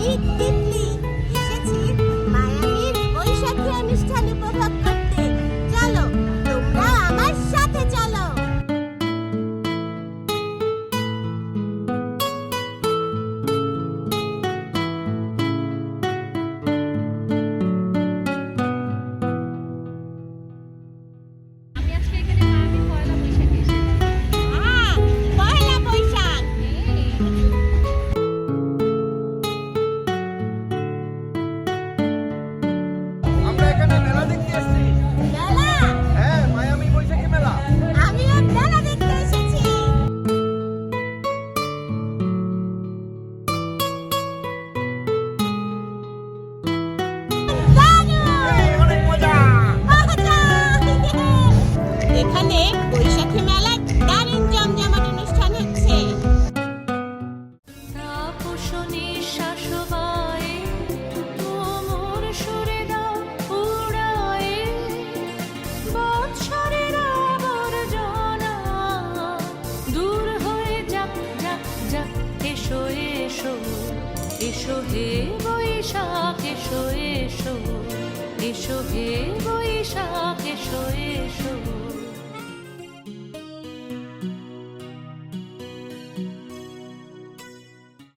আমি তিতলি এসেছি মায়ামির বৈশাখী অনুষ্ঠান উপভোগ করতে। চলো তোমরা আমার সাথে চলো। আমি আজকে এখানে মায়ামি পয়লা বৈশাখে এসেছি। হ্যাঁ, পয়লা বৈশাখ। আমরা এখানে মেলা দেখতে এসেছি। মেলা? হ্যাঁ, মায়ামি বৈশাখী মেলা। আমিও মেলা দেখতে এসেছি। দারুণ! অনেক মজা। মজা! এখানে বৈশাখী মেলায় দারুণ জমজমাট অনুষ্ঠান হচ্ছে। তাপসনী শাসবায়ে তোমর সুরে দাও উড়ায়ে বৎসরের আবর্জনা দূর হয়ে যাক যাক যাক। এসো এসো এসো হে বৈশাখ, এসো এসো এসো হে বৈশাখ, এসো এসো।